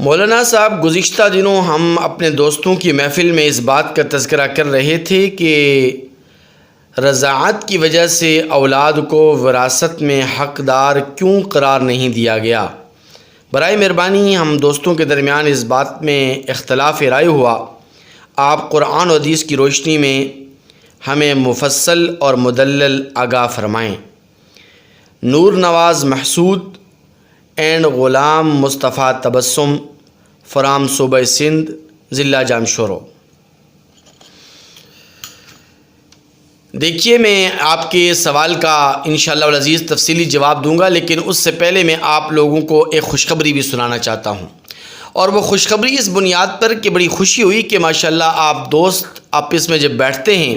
مولانا صاحب، گزشتہ دنوں ہم اپنے دوستوں کی محفل میں اس بات کا تذکرہ کر رہے تھے کہ رضاعت کی وجہ سے اولاد کو وراثت میں حقدار کیوں قرار نہیں دیا گیا۔ برائے مہربانی ہم دوستوں کے درمیان اس بات میں اختلاف رائے ہوا، آپ قرآن و حدیث کی روشنی میں ہمیں مفصل اور مدلل آگاہ فرمائیں۔ نور نواز Mehsud and Ghulam Mustafa Tabassum from صوبہ سندھ، ضلع جامشورو۔ دیکھیے، میں آپ کے سوال کا انشاءاللہ العزیز تفصیلی جواب دوں گا، لیکن اس سے پہلے میں آپ لوگوں کو ایک خوشخبری بھی سنانا چاہتا ہوں، اور وہ خوشخبری اس بنیاد پر کہ بڑی خوشی ہوئی کہ ماشاءاللہ آپ دوست آپس میں جب بیٹھتے ہیں،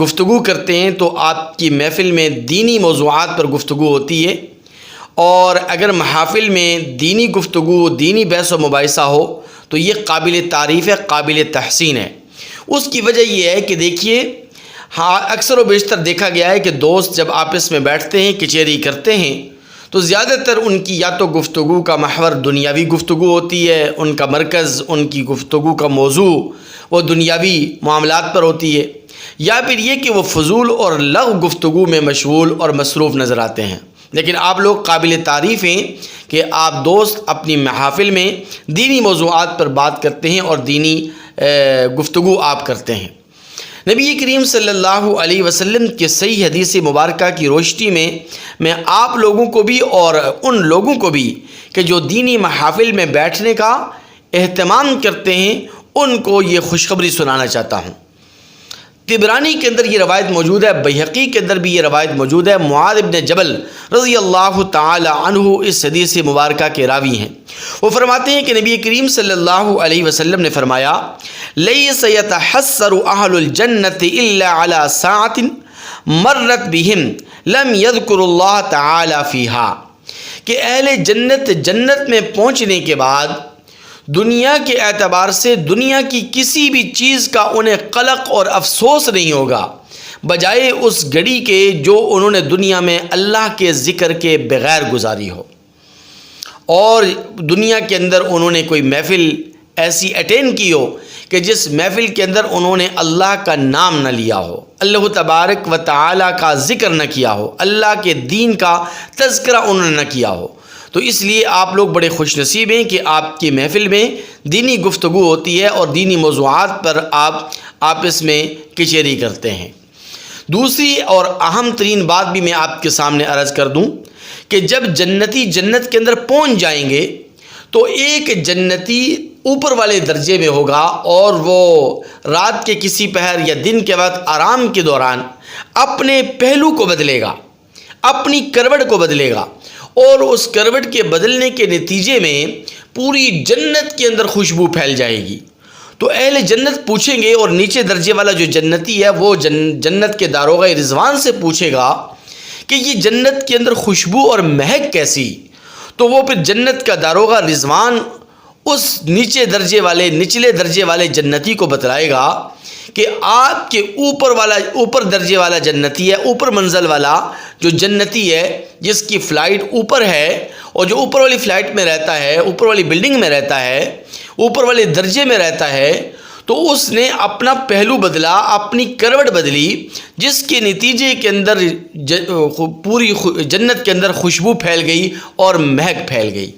گفتگو کرتے ہیں، تو آپ کی محفل میں دینی موضوعات پر گفتگو ہوتی ہے، اور اگر محافل میں دینی گفتگو، دینی بحث و مباحثہ ہو تو یہ قابل تعریف ہے، قابل تحسین ہے۔ اس کی وجہ یہ ہے کہ دیکھیے، اکثر و بیشتر دیکھا گیا ہے کہ دوست جب آپس میں بیٹھتے ہیں، کچہری کرتے ہیں، تو زیادہ تر ان کی یا تو گفتگو کا محور دنیاوی گفتگو ہوتی ہے، ان کا مرکز، ان کی گفتگو کا موضوع وہ دنیاوی معاملات پر ہوتی ہے، یا پھر یہ کہ وہ فضول اور لغو گفتگو میں مشغول اور مصروف نظر آتے ہیں۔ لیکن آپ لوگ قابل تعریف ہیں کہ آپ دوست اپنی محافل میں دینی موضوعات پر بات کرتے ہیں اور دینی گفتگو آپ کرتے ہیں۔ نبی کریم صلی اللہ علیہ وسلم کے صحیح حدیث مبارکہ کی روشنی میں آپ لوگوں کو بھی اور ان لوگوں کو بھی کہ جو دینی محافل میں بیٹھنے کا اہتمام کرتے ہیں، ان کو یہ خوشخبری سنانا چاہتا ہوں۔ طبرانی کے اندر یہ روایت موجود ہے، بیہقی کے اندر بھی یہ روایت موجود ہے۔ معاذ بن جبل رضی اللہ تعالی عنہ اس حدیث مبارکہ کے راوی ہیں۔ وہ فرماتے ہیں کہ نبی کریم صلی اللہ علیہ وسلم نے فرمایا، لیس یتحسر اہل الجنۃ الا علی ساعۃ مرت بہم لم یذکر اللہ تعالی فیہا، کہ اہل جنت جنت میں پہنچنے کے بعد دنیا کے اعتبار سے دنیا کی کسی بھی چیز کا انہیں قلق اور افسوس نہیں ہوگا، بجائے اس گھڑی کے جو انہوں نے دنیا میں اللہ کے ذکر کے بغیر گزاری ہو، اور دنیا کے اندر انہوں نے کوئی محفل ایسی اٹینڈ کی ہو کہ جس محفل کے اندر انہوں نے اللہ کا نام نہ لیا ہو، اللہ تبارک و تعالی کا ذکر نہ کیا ہو، اللہ کے دین کا تذکرہ انہوں نے نہ کیا ہو۔ تو اس لیے آپ لوگ بڑے خوش نصیب ہیں کہ آپ کی محفل میں دینی گفتگو ہوتی ہے اور دینی موضوعات پر آپ آپس میں کچہری کرتے ہیں۔ دوسری اور اہم ترین بات بھی میں آپ کے سامنے عرض کر دوں کہ جب جنتی جنت کے اندر پہنچ جائیں گے تو ایک جنتی اوپر والے درجے میں ہوگا، اور وہ رات کے کسی پہر یا دن کے وقت آرام کے دوران اپنے پہلو کو بدلے گا، اپنی کروٹ کو بدلے گا، اور اس کروٹ کے بدلنے کے نتیجے میں پوری جنت کے اندر خوشبو پھیل جائے گی۔ تو اہل جنت پوچھیں گے، اور نیچے درجے والا جو جنتی ہے وہ جنت کے داروغہ رضوان سے پوچھے گا کہ یہ جنت کے اندر خوشبو اور مہک کیسی؟ تو وہ پھر جنت کا داروغہ رضوان اس نچلے درجے والے جنتی کو بتلائے گا کہ آپ کے اوپر درجے والا جنتی ہے، اوپر منزل والا جو جنتی ہے، جس کی فلائٹ اوپر ہے، اور جو اوپر والی فلائٹ میں رہتا ہے، اوپر والی بلڈنگ میں رہتا ہے، اوپر والے درجے میں رہتا ہے، تو اس نے اپنا پہلو بدلا، اپنی کروٹ بدلی، جس کے نتیجے کے اندر پوری جنت کے اندر خوشبو پھیل گئی اور مہک پھیل گئی۔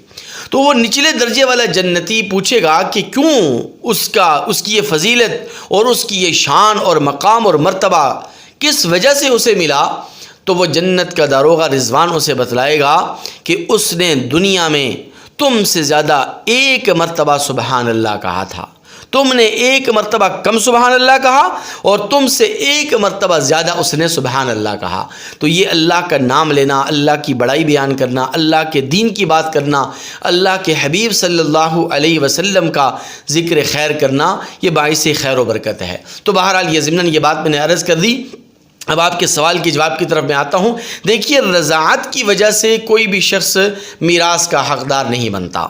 تو وہ نچلے درجے والا جنتی پوچھے گا کہ کیوں اس کی یہ فضیلت اور اس کی یہ شان اور مقام اور مرتبہ کس وجہ سے اسے ملا؟ تو وہ جنت کا داروغہ رضوان اسے بتلائے گا کہ اس نے دنیا میں تم سے زیادہ ایک مرتبہ سبحان اللہ کہا تھا، تم نے ایک مرتبہ کم سبحان اللہ کہا، اور تم سے ایک مرتبہ زیادہ اس نے سبحان اللہ کہا۔ تو یہ اللہ کا نام لینا، اللہ کی بڑائی بیان کرنا، اللہ کے دین کی بات کرنا، اللہ کے حبیب صلی اللہ علیہ وسلم کا ذکر خیر کرنا، یہ باعث خیر و برکت ہے۔ تو بہرحال یہ ضمناً یہ بات میں نے عرض کر دی۔ اب آپ کے سوال کے جواب کی طرف میں آتا ہوں۔ دیکھیے، رضاعت کی وجہ سے کوئی بھی شخص میراث کا حقدار نہیں بنتا۔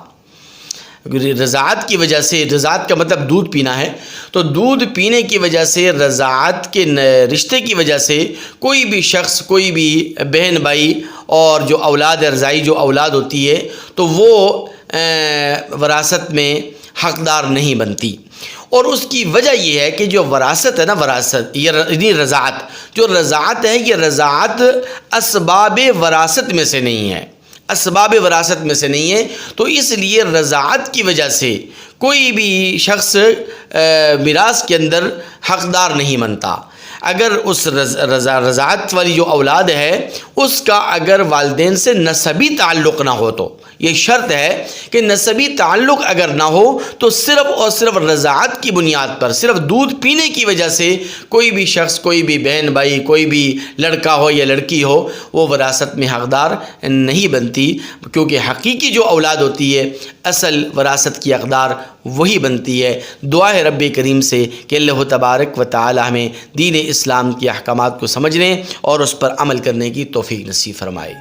رضاعت کی وجہ سے، رضاعت کا مطلب دودھ پینا ہے، تو دودھ پینے کی وجہ سے، رضاعت کے رشتے کی وجہ سے کوئی بھی شخص، کوئی بھی بہن بھائی اور جو اولاد رضائی جو اولاد ہوتی ہے، تو وہ وراثت میں حقدار نہیں بنتی۔ اور اس کی وجہ یہ ہے کہ جو وراثت ہے نا، وراثت یہ رضاعت، جو رضاعت ہے یہ رضاعت اسباب وراثت میں سے نہیں ہے، اسباب وراثت میں سے نہیں ہے، تو اس لیے رضاعت کی وجہ سے کوئی بھی شخص میراث کے اندر حقدار نہیں بنتا۔ اگر اس رضاعت والی جو اولاد ہے اس کا اگر والدین سے نسبی تعلق نہ ہو، تو یہ شرط ہے کہ نسبی تعلق اگر نہ ہو تو صرف اور صرف رضاعت کی بنیاد پر، صرف دودھ پینے کی وجہ سے کوئی بھی شخص، کوئی بھی بہن بھائی، کوئی بھی لڑکا ہو یا لڑکی ہو، وہ وراثت میں حقدار نہیں بنتی، کیونکہ حقیقی جو اولاد ہوتی ہے اصل وراثت کی حقدار وہی بنتی ہے۔ دعا ہے رب کریم سے کہ اللہ تبارک و تعالی ہمیں دین اسلام کے احکامات کو سمجھنے اور اس پر عمل کرنے کی توفیق نصیب فرمائے۔